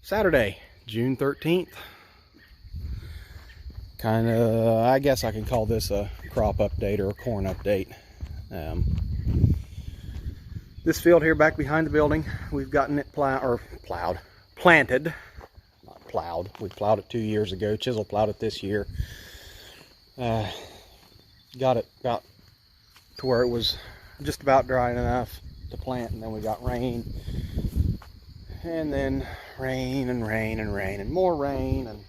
Saturday, June 13th. I guess I can call this a crop update or a corn update. This field here back behind the building, we've gotten it planted. Not plowed. We plowed it 2 years ago. Chisel plowed it this year. Got it about to where it was just about dry enough to plant, and then we got rain, and then rain and rain and rain and more rain, and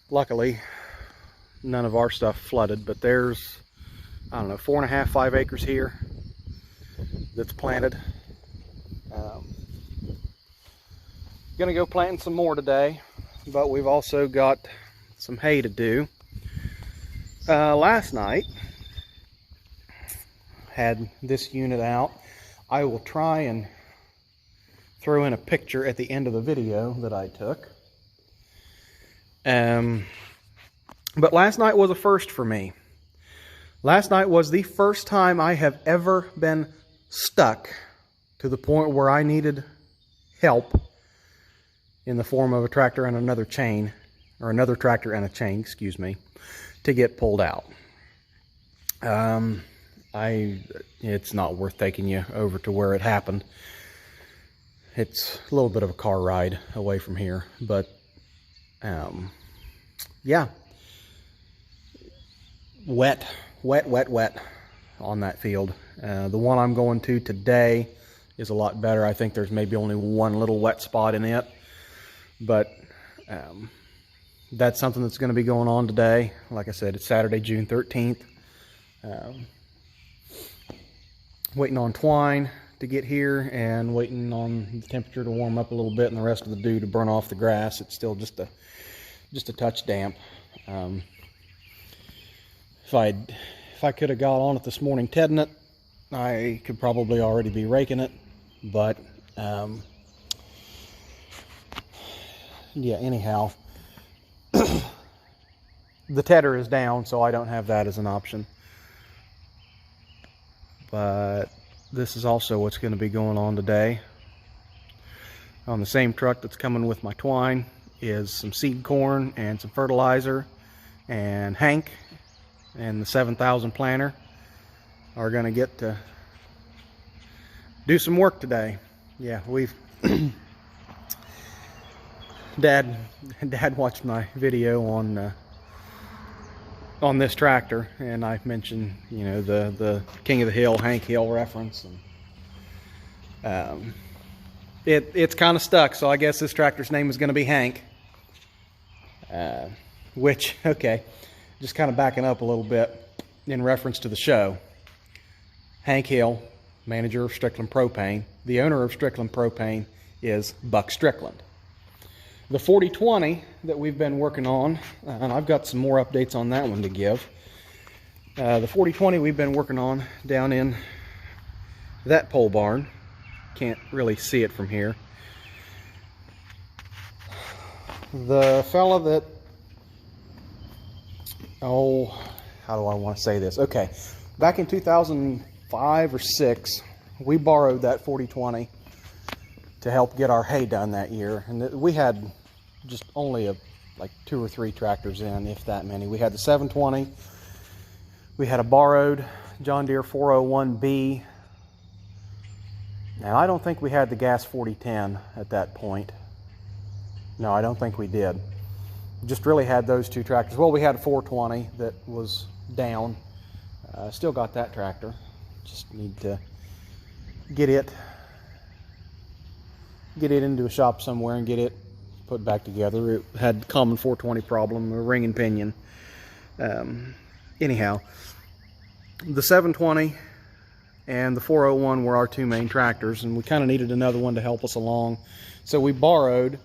luckily none of our stuff flooded, but there's, I don't know, 4.5, 5 acres here that's planted. Gonna go planting some more today, but we've also got some hay to do. Last night had this unit out. I will try and throw in a picture at the end of the video that I took. But last night was a first for me. Last night was the first time I have ever been stuck to the point where I needed help in the form of a tractor and another chain, or another tractor and a chain, excuse me, to get pulled out. It's not worth taking you over to where it happened. It's a little bit of a car ride away from here, but yeah, wet on that field. The one I'm going to today is a lot better. I think there's maybe only one little wet spot in it, but that's something that's going to be going on today. Like I said, it's Saturday, June 13th. Waiting on twine to get here, and waiting on the temperature to warm up a little bit and the rest of the dew to burn off the grass. It's still just a touch damp. If I could have got on it this morning tedding it, I could probably already be raking it, but yeah, anyhow, the tedder is down, so I don't have that as an option. But this is also what's going to be going on today. On the same truck that's coming with my twine is some seed corn and some fertilizer, and Hank and the 7,000 planter are going to get to do some work today. Yeah, we've Dad watched my video on this tractor, and I mentioned, you know, the King of the Hill, Hank Hill reference, and it's kind of stuck. So I guess this tractor's name is going to be Hank. Which, okay, just kind of backing up a little bit in reference to the show. Hank Hill, manager of Strickland Propane. The owner of Strickland Propane is Buck Strickland. The 4020 that we've been working on, and I've got some more updates on that one to give. The 4020 we've been working on down in that pole barn. Can't really see it from here. The fella that, how do I want to say this? Okay, back in 2005 or 6, we borrowed that 4020 to help get our hay done that year, and we had just only like 2 or 3 tractors in, if that many. We had the 720, we had a borrowed John Deere 401B, and I don't think we had the gas 4010 at that point. No, I don't think we did. Just really had those 2 tractors. Well, we had a 420 that was down. Still got that tractor. Just need to get it into a shop somewhere and get it put back together. It had common 420 problem, a ring and pinion. Anyhow, the 720 and the 401 were our 2 main tractors, and we kind of needed another one to help us along. So we borrowed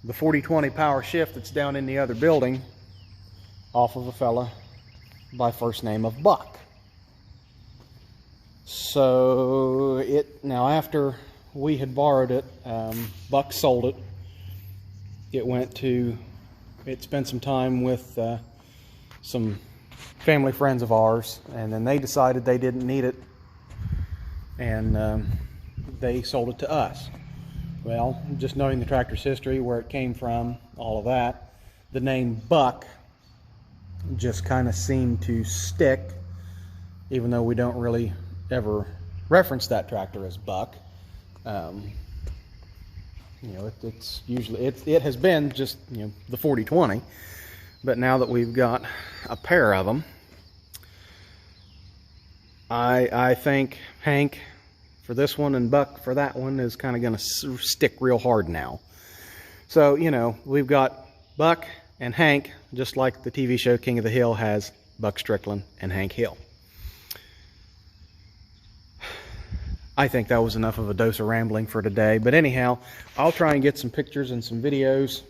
the 4020 power shift that's down in the other building off of a fella by first name of Buck. So now after we had borrowed it, Buck sold it. It spent some time with some family friends of ours, and then they decided they didn't need it, and they sold it to us. well, just knowing the tractor's history, where it came from, all of that, the name Buck just kind of seemed to stick, even though we don't really ever reference that tractor as Buck. You know, it's usually, it has been just, you know, the 4020, but now that we've got a pair of them, I think Hank for this one and Buck for that one is kind of going to stick real hard now. So, you know, we've got Buck and Hank, just like the TV show King of the Hill has Buck Strickland and Hank Hill. I think that was enough of a dose of rambling for today. But anyhow, I'll try and get some pictures and some videos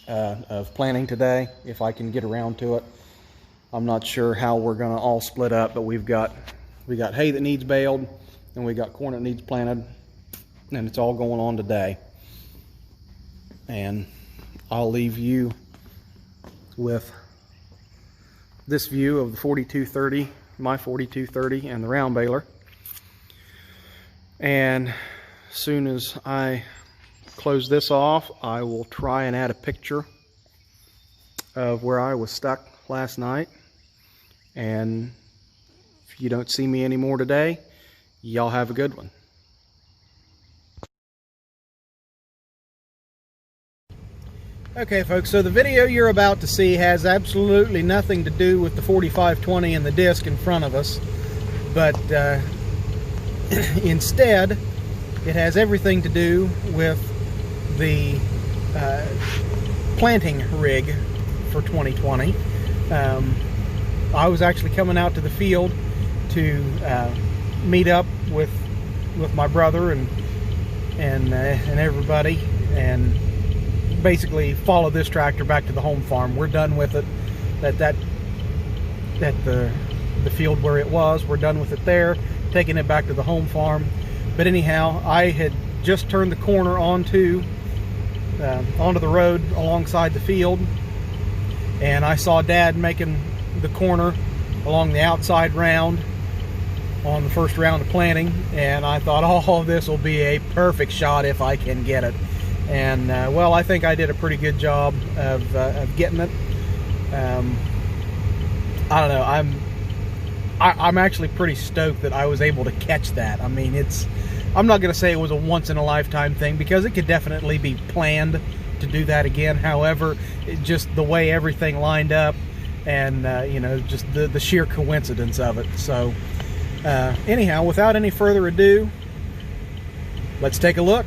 of planting today, if I can get around to it. I'm not sure how we're going to all split up, but we got hay that needs baled, and we got corn that needs planted, and it's all going on today. And I'll leave you with this view of the 4230, my 4230, and the round baler. And as soon as I close this off, I will try and add a picture of where I was stuck last night. And if you don't see me anymore today, y'all have a good one. Okay folks, so the video you're about to see has absolutely nothing to do with the 4520 and the disc in front of us, but instead it has everything to do with the planting rig for 2020. I was actually coming out to the field to meet up with my brother and everybody, and basically follow this tractor back to the home farm. We're done with it at the field where it was. We're done with it there, taking it back to the home farm. But anyhow, I had just turned the corner onto the road alongside the field, and I saw Dad making the corner along the outside round on the first round of planting, and I thought, oh, this will be a perfect shot if I can get it. And well, I think I did a pretty good job of getting it. I don't know, I'm actually pretty stoked that I was able to catch that. I mean, I'm not going to say it was a once-in-a-lifetime thing, because it could definitely be planned to do that again. However, just the way everything lined up, and you know, just the sheer coincidence of it. So anyhow, without any further ado, let's take a look